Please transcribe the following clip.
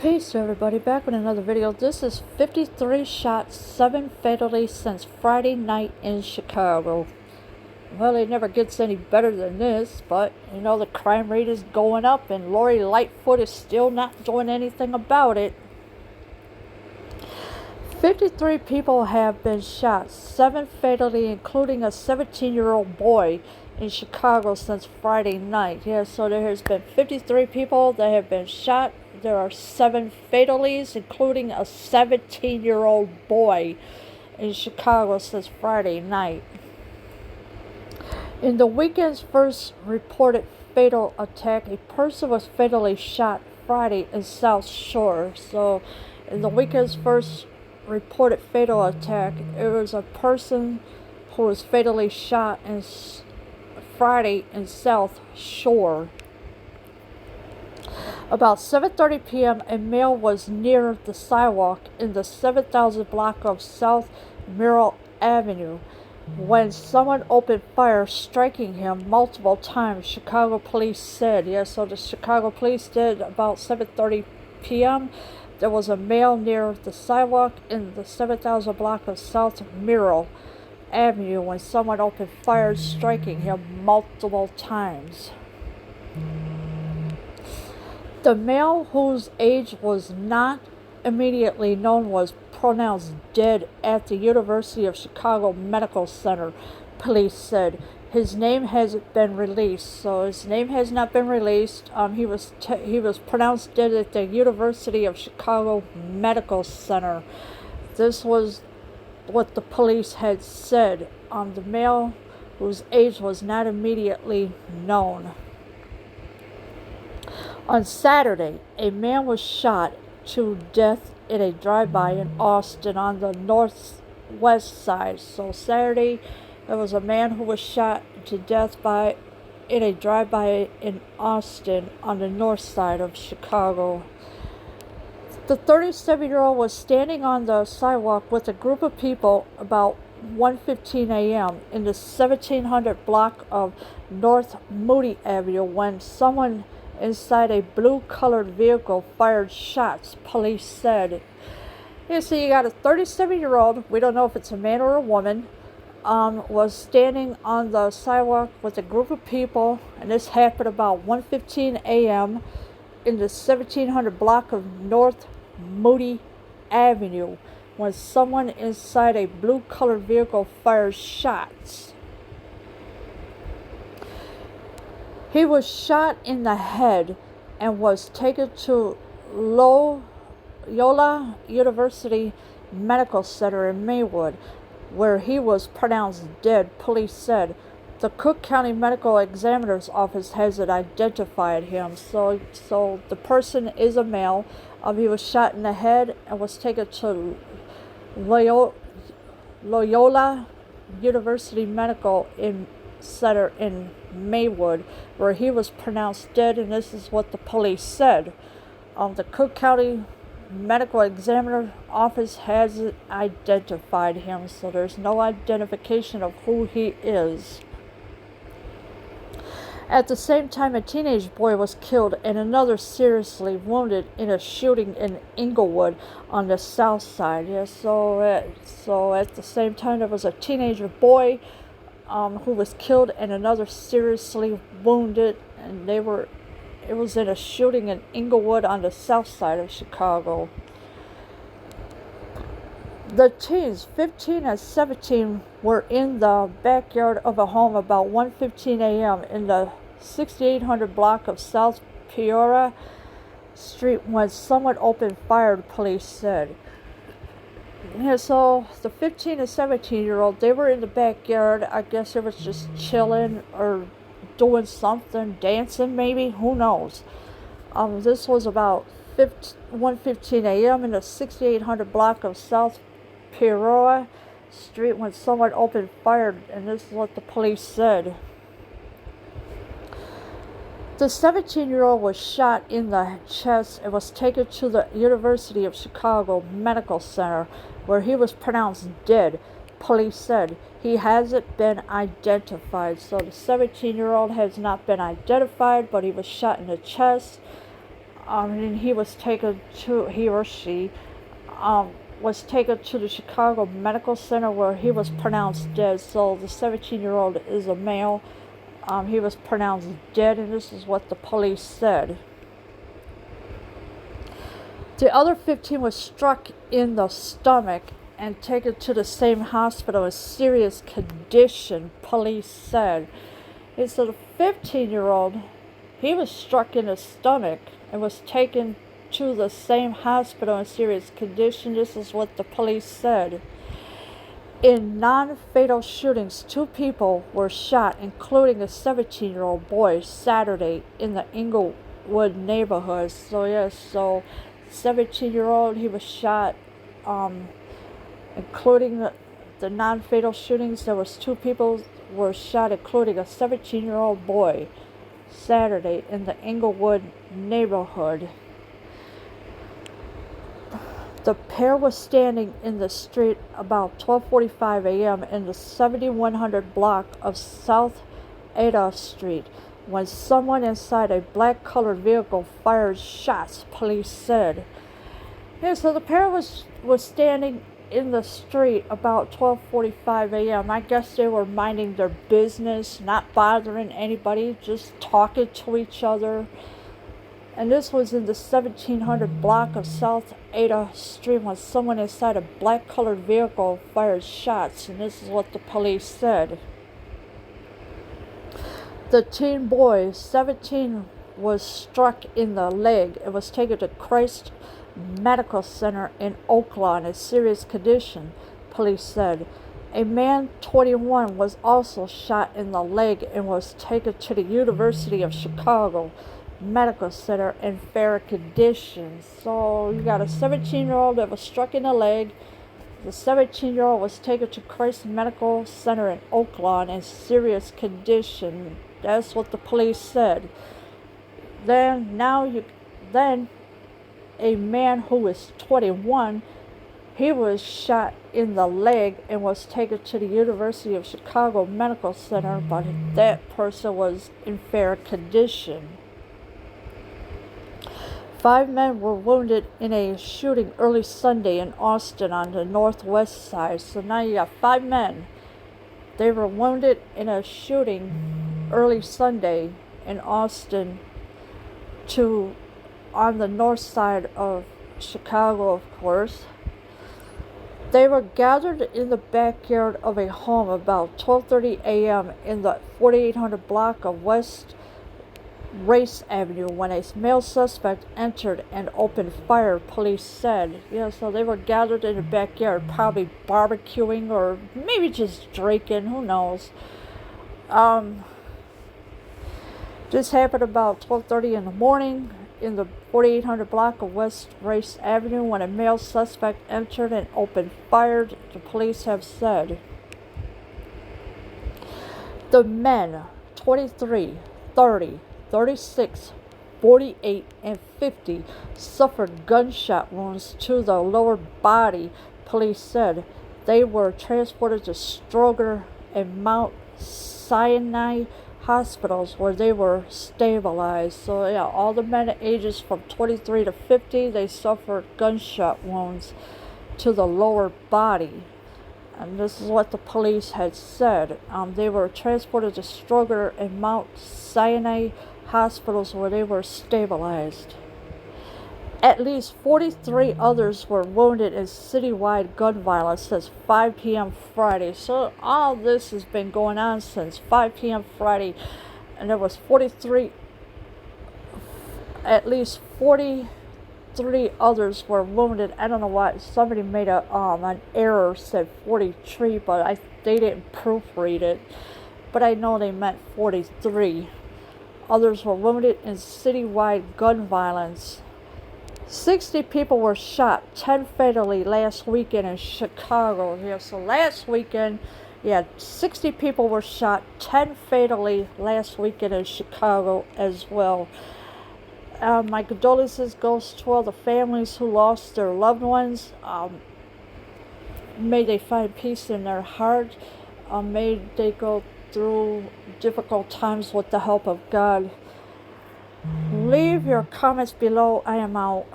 Peace everybody, back with another video. This is 53 shots, 7 fatalities since Friday night in Chicago. Well, it never gets any better than this, but you know the crime rate is going up and Lori Lightfoot is still not doing anything about it. 53 people have been shot, 7 fatally, including a 17-year-old boy in Chicago since Friday night. Yeah, so there has been 53 people that have been shot. There are 7 fatalities, including a 17-year-old boy in Chicago since Friday night. In the weekend's first reported fatal attack, a person was fatally shot Friday in South Shore. So, in the weekend's first reported fatal attack, it was a person who was fatally shot in Friday in South Shore. About 7:30 p.m., a male was near the sidewalk in the 7000 block of South Merrill Avenue when someone opened fire, striking him multiple times, Chicago police said. Yes, so the Chicago police did. About 7:30 p.m., there was a male near the sidewalk in the 7000 block of South Merrill Avenue when someone opened fire, striking him multiple times. The male, whose age was not immediately known, was pronounced dead at the University of Chicago Medical Center, police said. His name hasn't been released, so his name has not been released. He was pronounced dead at the University of Chicago Medical Center. This was what the police had said. The male, whose age was not immediately known. On Saturday, a man was shot to death in a drive-by in Austin on the northwest side. So Saturday, there was a man who was shot to death in a drive-by in Austin on the north side of Chicago. The 37-year-old was standing on the sidewalk with a group of people about 1:15 a.m. in the 1700 block of North Moody Avenue when someone inside a blue-colored vehicle fired shots, police said. You see, you got a 37-year-old, we don't know if it's a man or a woman, was standing on the sidewalk with a group of people, and this happened about 1:15 a.m. in the 1700 block of North Moody Avenue when someone inside a blue-colored vehicle fired shots. He was shot in the head and was taken to Loyola University Medical Center in Maywood, where he was pronounced dead, police said. The Cook County Medical Examiner's Office hasn't identified him. So the person is a male. He was shot in the head and was taken to Loyola University Medical Center in Maywood, where he was pronounced dead, and this is what the police said. The Cook County Medical Examiner Office hasn't identified him, so there's no identification of who he is. At the same time, a teenage boy was killed and another seriously wounded in a shooting in Inglewood on the south side. Yeah, so at the same time, there was a teenage boy who was killed and another seriously wounded, and it was in a shooting in Inglewood on the south side of Chicago. The teens, 15 and 17, were in the backyard of a home about 1:15 a.m. in the 6800 block of South Peoria Street when someone opened fire, the police said. Yeah, so the 15 and 17-year-old, they were in the backyard. I guess they was just chilling or doing something, dancing maybe, who knows. This was about 1:15 a.m. in the 6800 block of South Peoria Street when someone opened fire, and this is what the police said. The 17-year-old was shot in the chest and was taken to the University of Chicago Medical Center, where he was pronounced dead, police said. He hasn't been identified. So the 17-year-old has not been identified, but he was shot in the chest. And he or she um, was taken to the Chicago Medical Center where he was pronounced dead. So the 17-year-old is a male. He was pronounced dead, and this is what the police said. The other 15 was struck in the stomach and taken to the same hospital in serious condition, police said. And so the 15-year-old, he was struck in the stomach and was taken to the same hospital in serious condition. This is what the police said. In non-fatal shootings, 2 people were shot, including a 17-year-old boy, Saturday in the Inglewood neighborhood. So 17-year-old, he was shot, including the non-fatal shootings. There was 2 people were shot, including a 17-year-old boy, Saturday in the Inglewood neighborhood. The pair was standing in the street about 12:45 a.m. in the 7100 block of South Ada Street when someone inside a black-colored vehicle fired shots, police said. So the pair was standing in the street about 12:45 a.m. I guess they were minding their business, not bothering anybody, just talking to each other. And this was in the 1700 block of South Ada Street when someone inside a black-colored vehicle fired shots, and this is what the police said. The teen boy, 17, was struck in the leg and was taken to Christ Medical Center in Oakland in serious condition, police said. A man, 21, was also shot in the leg and was taken to the University of Chicago Medical Center in fair condition. So you got a 17-year-old that was struck in the leg. The 17-year-old was taken to Christ Medical Center in Oakland in serious condition. That's what the police said. Then a man who was 21, he was shot in the leg and was taken to the University of Chicago Medical Center, but that person was in fair condition. 5 men were wounded in a shooting early Sunday in Austin on the northwest side. So now you got 5 men. They were wounded in a shooting early Sunday in Austin on the north side of Chicago, of course. They were gathered in the backyard of a home about 12:30 a.m. in the 4800 block of West Race Avenue when a male suspect entered and opened fire, police said. So they were gathered in the backyard, probably barbecuing or maybe just drinking, who knows. This happened about 12:30 in the morning in the 4800 block of West Race Avenue when a male suspect entered and opened fire, the police have said. The men, 23, 30, 36, 48, and 50, suffered gunshot wounds to the lower body, police said. They were transported to Stroger and Mount Sinai hospitals where they were stabilized. So all the men ages from 23 to 50, they suffered gunshot wounds to the lower body. And this is what the police had said. They were transported to Stroger and Mount Sinai hospitals where they were stabilized. At least 43 others were wounded in citywide gun violence since 5 p.m. Friday. So all this has been going on since 5 p.m. Friday, and there was at least 43 others were wounded. I don't know why somebody made an error, said 43, but they didn't proofread it. But I know they meant 43. Others were wounded in citywide gun violence. 60 people were shot, 10 fatally last weekend in Chicago. So last weekend, 60 people were shot, 10 fatally last weekend in Chicago as well. My condolences goes to all the families who lost their loved ones. May they find peace in their heart. May they go through difficult times with the help of God. Leave your comments below. I am out.